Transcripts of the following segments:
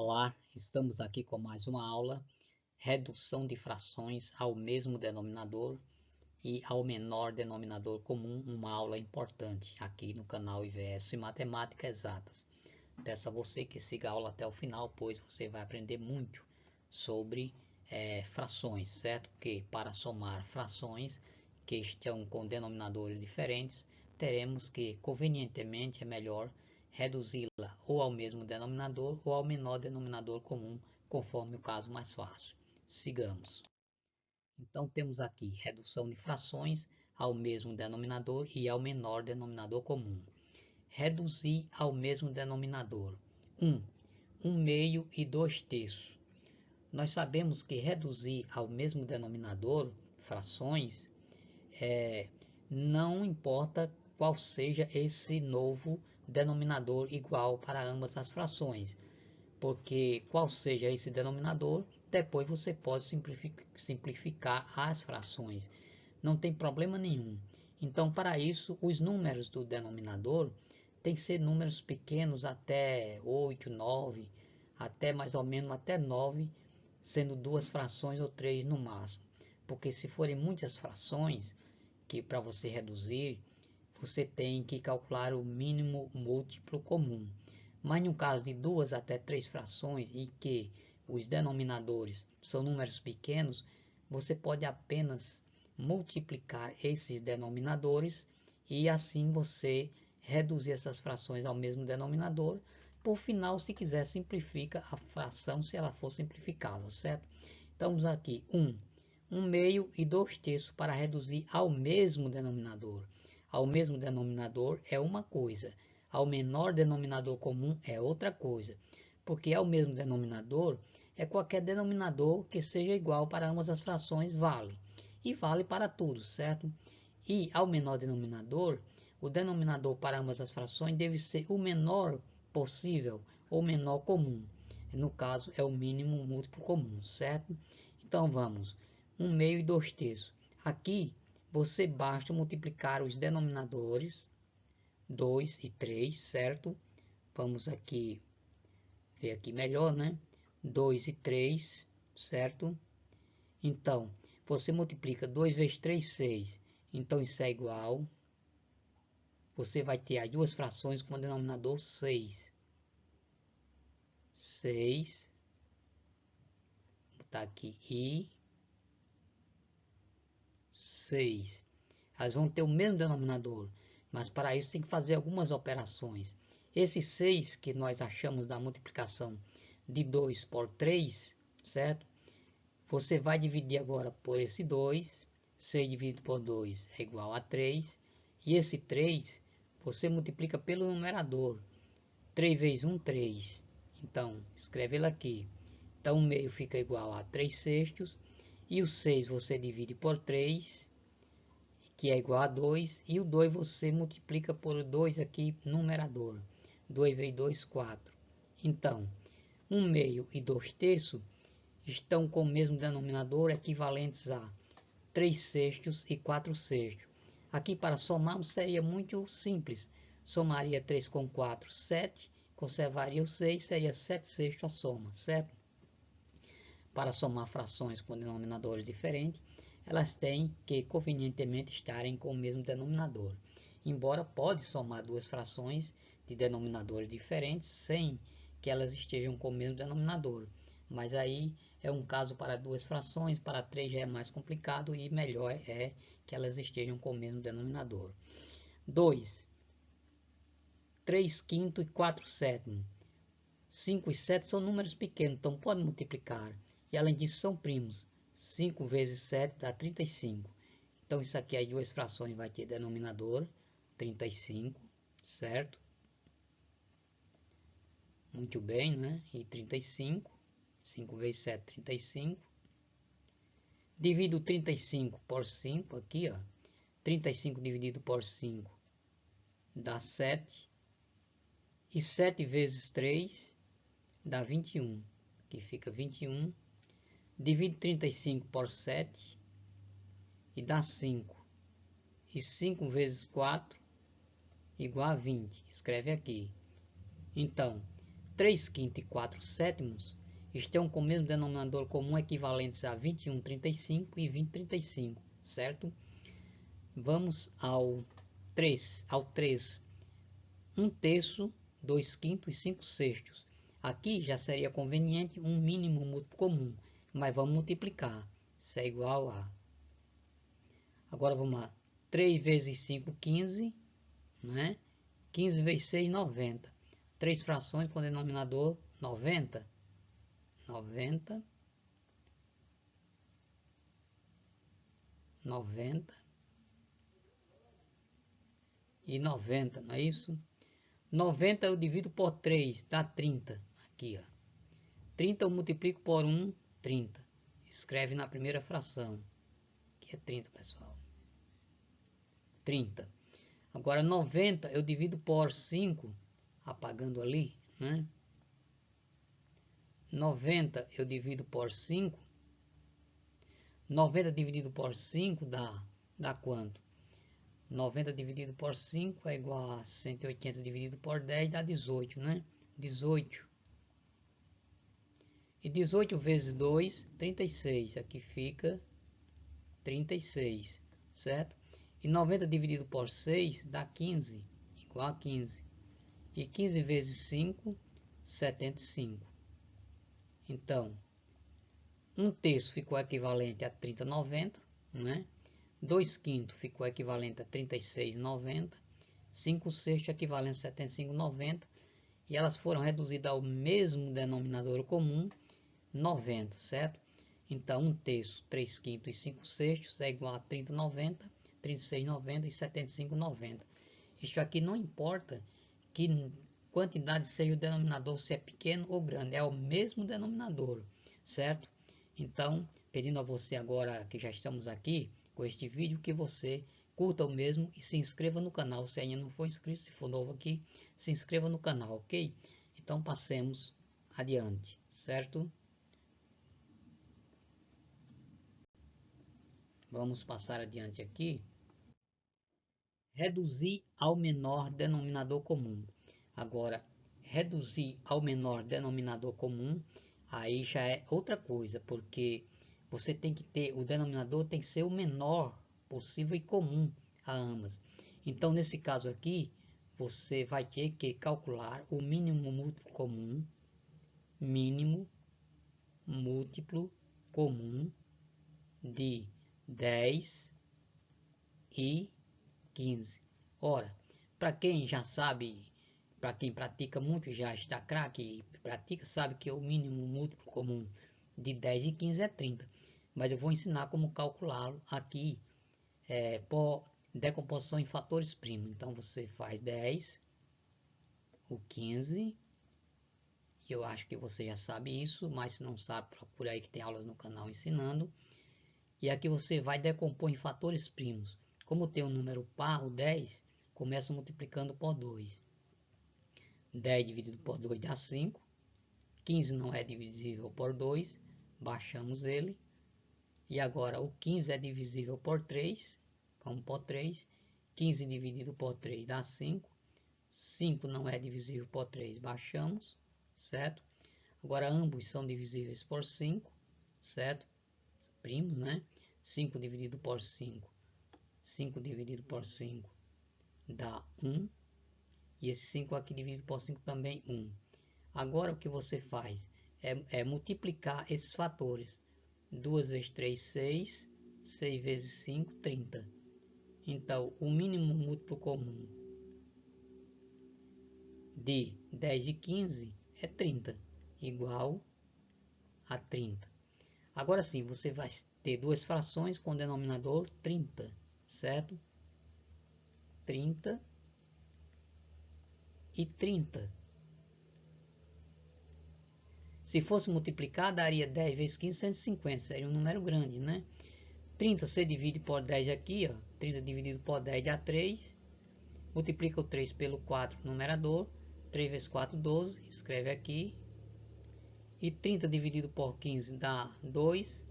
Olá, estamos aqui com mais uma aula, redução de frações ao mesmo denominador e ao menor denominador comum, uma aula importante aqui no canal IVS Matemática Exatas. Peço a você que siga a aula até o final, pois você vai aprender muito sobre frações, certo? Porque para somar frações que estão com denominadores diferentes, teremos que, convenientemente, é melhor reduzi-la ou ao mesmo denominador ou ao menor denominador comum, conforme o caso mais fácil. Sigamos. Então, temos aqui redução de frações ao mesmo denominador e ao menor denominador comum. Reduzir ao mesmo denominador. 1 meio e 2/3. Nós sabemos que reduzir ao mesmo denominador, frações, não importa qual seja esse novo denominador igual para ambas as frações, porque qual seja esse denominador, depois você pode simplificar as frações, não tem problema nenhum. Então, para isso, os números do denominador tem que ser números pequenos até 8, 9, até mais ou menos até 9, sendo duas frações ou três no máximo. Porque se forem muitas frações, que para você reduzir, você tem que calcular o mínimo múltiplo comum. Mas no caso de duas até três frações e que os denominadores são números pequenos, você pode apenas multiplicar esses denominadores e assim você reduzir essas frações ao mesmo denominador. Por final, se quiser, simplifica a fração se ela for simplificável, certo? Estamos aqui 1 meio e 2/3 para reduzir ao mesmo denominador. Ao mesmo denominador é uma coisa, ao menor denominador comum é outra coisa, porque ao mesmo denominador é qualquer denominador que seja igual para ambas as frações vale, e vale para tudo, certo? E ao menor denominador, o denominador para ambas as frações deve ser o menor possível ou menor comum. No caso, é o mínimo múltiplo comum, certo? Então vamos, 1 meio e 2/3. Aqui você basta multiplicar os denominadores 2 e 3, certo? Vamos aqui ver aqui melhor, né? 2 e 3, certo? Então, você multiplica 2 vezes 3, 6. Então, isso é igual. Você vai ter as duas frações com o denominador 6. 6. Vou botar aqui i 6. Elas vão ter o mesmo denominador, mas para isso tem que fazer algumas operações. Esse 6 que nós achamos da multiplicação de 2 por 3, certo? Você vai dividir agora por esse 2, 6 dividido por 2 é igual a 3, e esse 3 você multiplica pelo numerador, 3 vezes 1, 3, então escreve ele aqui, então o meio fica igual a 3/6, e o 6 você divide por 3, que é igual a 2, e o 2 você multiplica por 2 aqui, numerador, 2 vezes 2, 4, então 1 meio e 2/3 estão com o mesmo denominador, equivalentes a 3/6 e 4/6. Aqui para somarmos seria muito simples. Somaria 3 com 4, 7. Conservaria o 6, seria 7/6 a soma, certo? Para somar frações com denominadores diferentes, elas têm que convenientemente estarem com o mesmo denominador. Embora pode somar duas frações de denominadores diferentes sem que elas estejam com o mesmo denominador. Mas aí é um caso para duas frações, para três já é mais complicado e melhor é que elas estejam com o mesmo denominador. 2. 3/5 e 4/7. 5 e 7 são números pequenos, então pode multiplicar. E além disso são primos. 5 vezes 7 dá 35. Então isso aqui, as duas frações vai ter denominador 35, certo? Muito bem, né? E 35. 5 vezes 7, 35. Divido 35 por 5 aqui, ó. 35 dividido por 5 dá 7. E 7 vezes 3 dá 21. Aqui fica 21. Divido 35 por 7 e dá 5. E 5 vezes 4 igual a 20. Escreve aqui. Então, 3 quintos e 4 sétimos estão com o mesmo denominador comum equivalentes a 21/35 e 20/35, certo? Vamos ao 3. 1 terço, 2 quintos e 5 sextos. Aqui já seria conveniente um mínimo múltiplo comum, mas vamos multiplicar. Isso é igual a... Agora vamos lá. 3 vezes 5, 15, né? 15 vezes 6, 90. 3 frações com denominador 90. 90. 90. E 90, não é isso? 90 eu divido por 3, dá 30. Aqui, ó. 30 eu multiplico por 1, 30. Escreve na primeira fração. Aqui é 30, pessoal. 30. Agora 90 eu divido por 5, apagando ali, né? 90 eu divido por 5. 90 dividido por 5 dá quanto? 90 dividido por 5 é igual a 180 dividido por 10 dá 18, né? 18. E 18 vezes 2, 36. Aqui fica 36, certo? E 90 dividido por 6 dá 15, igual a 15. E 15 vezes 5, 75. Então, 1 terço ficou equivalente a 30,90, né? 2 quintos ficou equivalente a 36,90. 5 sextos equivalente a 75,90. E elas foram reduzidas ao mesmo denominador comum, 90, certo? Então, 1 terço, 3 quintos e 5 sextos é igual a 30,90, 36,90 e 75,90. Isso aqui não importa que quantidade seja o denominador, se é pequeno ou grande, é o mesmo denominador, certo? Então, pedindo a você agora que já estamos aqui com este vídeo, que você curta o mesmo e se inscreva no canal. Se ainda não for inscrito, se for novo aqui, se inscreva no canal, ok? Então, passemos adiante, certo? Vamos passar adiante aqui. Reduzir ao menor denominador comum. Agora, reduzir ao menor denominador comum, aí já é outra coisa, porque você tem que ter, o denominador tem que ser o menor possível e comum a ambas. Então, nesse caso aqui, você vai ter que calcular o mínimo múltiplo comum, mínimo múltiplo comum de 10 e 15. Ora, para quem já sabe, para quem pratica muito, já está craque e pratica, sabe que o mínimo múltiplo comum de 10 e 15 é 30. Mas eu vou ensinar como calculá-lo aqui por decomposição em fatores primos. Então você faz 10, o 15, e eu acho que você já sabe isso, mas se não sabe, procura aí que tem aulas no canal ensinando. E aqui você vai decompor em fatores primos. Como tem um número par, o 10, começa multiplicando por 2. 10 dividido por 2 dá 5. 15 não é divisível por 2, baixamos ele. E agora o 15 é divisível por 3, vamos por 3. 15 dividido por 3 dá 5. 5 não é divisível por 3, baixamos, certo? Agora ambos são divisíveis por 5, certo? Primos, né? 5 dividido por 5. 5 dividido por 5 dá 1. E esse 5 aqui dividido por 5 também 1. Agora o que você faz é multiplicar esses fatores. 2 vezes 3, 6. 6 vezes 5, 30. Então, o mínimo múltiplo comum de 10 e 15 é 30. Igual a 30. Agora sim, você vai ter duas frações com denominador 30, certo? 30 e 30. Se fosse multiplicar, daria 10 vezes 15, 150. Seria um número grande, né? 30 você divide por 10 aqui, ó. 30 dividido por 10 dá 3. Multiplica o 3 pelo 4 no numerador. 3 vezes 4, 12. Escreve aqui. E 30 dividido por 15 dá 2.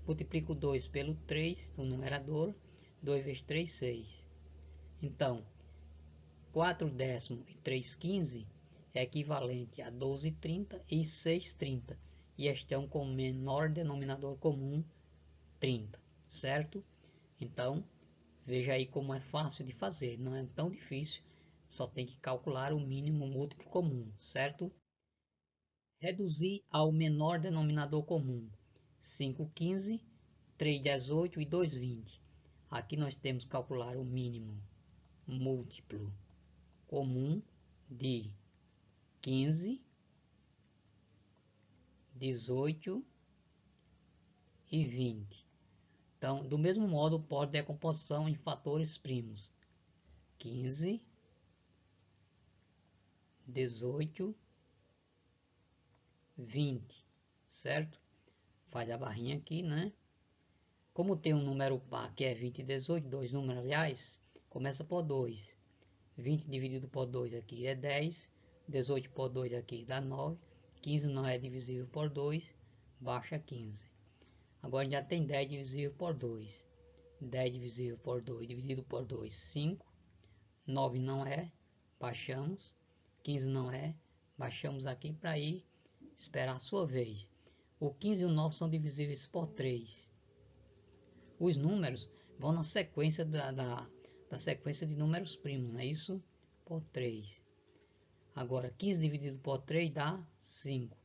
Multiplica o 2 pelo 3 no numerador. 2 vezes 3, 6. Então, 4 décimos e 3 15 é equivalente a 12/30 e 6/30. E estão com o menor denominador comum 30, certo? Então, veja aí como é fácil de fazer, não é tão difícil, só tem que calcular o mínimo múltiplo comum, certo? Reduzir ao menor denominador comum: 5/15, 3/18 e 2/20. Aqui nós temos que calcular o mínimo múltiplo comum de 15, 18 e 20. Então, do mesmo modo, pode decomposição em fatores primos: 15, 18, 20, certo? Faz a barrinha aqui, né? Como tem um número par que é 20 e 18, dois números reais, começa por 2. 20 dividido por 2 aqui é 10, 18 por 2 aqui dá 9, 15 não é divisível por 2, baixa 15. Agora já tem 10 divisível por 2, 10 divisível por 2, dividido por 2, 5, 9 não é, baixamos, 15 não é, baixamos aqui para ir esperar a sua vez. O 15 e o 9 são divisíveis por 3. Os números vão na sequência da sequência de números primos, não é isso? Por 3. Agora, 15 dividido por 3 dá 5.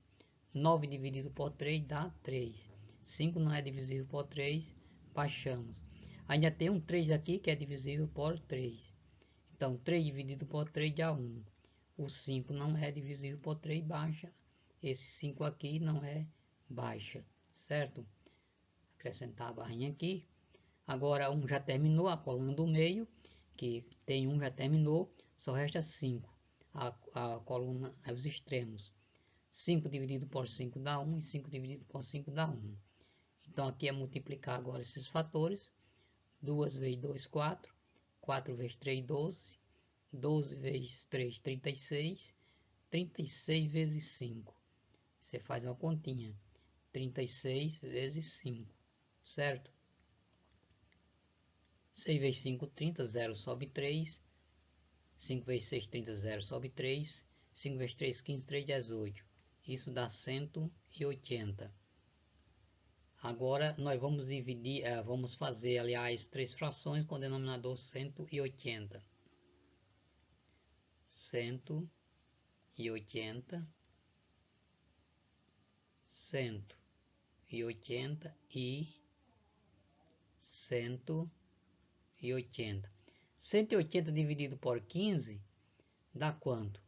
9 dividido por 3 dá 3. 5 não é divisível por 3, baixamos. Ainda tem um 3 aqui que é divisível por 3. Então, 3 dividido por 3 dá 1. O 5 não é divisível por 3, baixa. Esse 5 aqui não é, baixa, certo? Acrescentar a barrinha aqui. Agora, 1 já terminou, a coluna do meio, que tem 1 já terminou, só resta 5. A coluna, os extremos. 5 dividido por 5 dá 1 e 5 dividido por 5 dá 1. Então, aqui é multiplicar agora esses fatores. 2 vezes 2, 4. 4 vezes 3, 12. 12 vezes 3, 36. 36 vezes 5. Você faz uma continha. 36 vezes 5, certo? 6 vezes 5, 30. 0 sobe 3. 5 vezes 6, 30. 0 sobe 3. 5 vezes 3, 15. 3, 18. Isso dá 180. Agora nós vamos dividir, vamos fazer, aliás, 3 frações com denominador 180. 180, 180 e 180. 180 dividido por 15 dá quanto?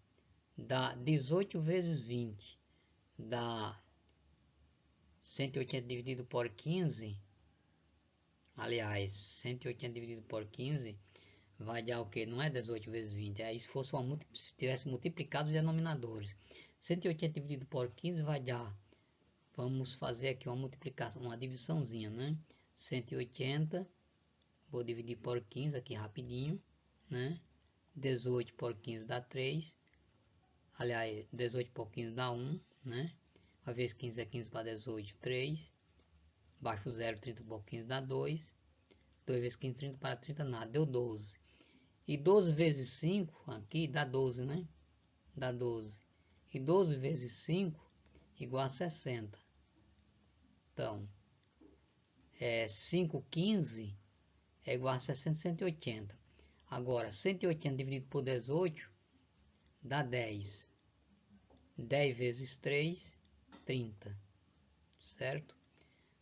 Dá 18 vezes 20. Dá 180 dividido por 15. Aliás, 180 dividido por 15 vai dar o que? Não é 18 vezes 20. Aí se fosse se tivesse multiplicado os denominadores. 180 dividido por 15 vai dar. Vamos fazer aqui uma multiplicação, uma divisãozinha, né? 180. Vou dividir por 15 aqui rapidinho, né? 18 por 15 dá 3. Aliás, 18 por 15 dá 1, né? Uma vez 15 é 15 para 18, 3. Baixo 0, 30 por 15 dá 2. 2 vezes 15, 30 para 30, nada. Deu 12. E 12 vezes 5, aqui dá 12, né? Dá 12. E 12 vezes 5 igual a 60. Então, 5, 15 é igual a 60, 180. Agora, 180 dividido por 18 dá 10. 10 vezes 3, 30. Certo?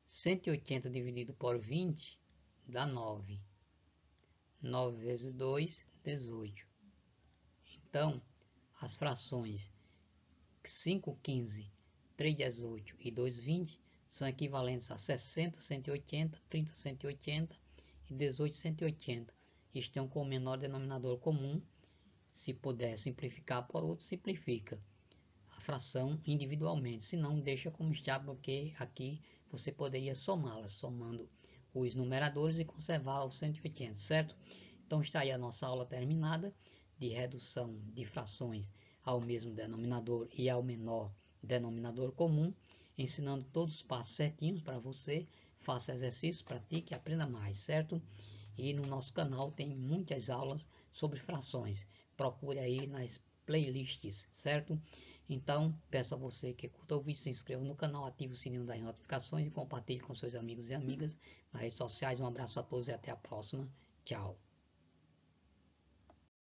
180 dividido por 20 dá 9. 9 vezes 2, 18. Então, as frações 5, 15, 3, 18 e 2, 20 são equivalentes a 60, 180, 30, 180 e 18, 180. Estão com o menor denominador comum. Se puder simplificar por outro, simplifica a fração individualmente. Se não, deixa como está, porque aqui você poderia somá-las, somando os numeradores e conservar os 180, certo? Então está aí a nossa aula terminada de redução de frações ao mesmo denominador e ao menor denominador comum, ensinando todos os passos certinhos para você. Faça exercícios, pratique e aprenda mais, certo? E no nosso canal tem muitas aulas sobre frações. Procure aí playlists, certo? Então, peço a você que curta o vídeo, se inscreva no canal, ative o sininho das notificações e compartilhe com seus amigos e amigas nas redes sociais. Um abraço a todos e até a próxima. Tchau.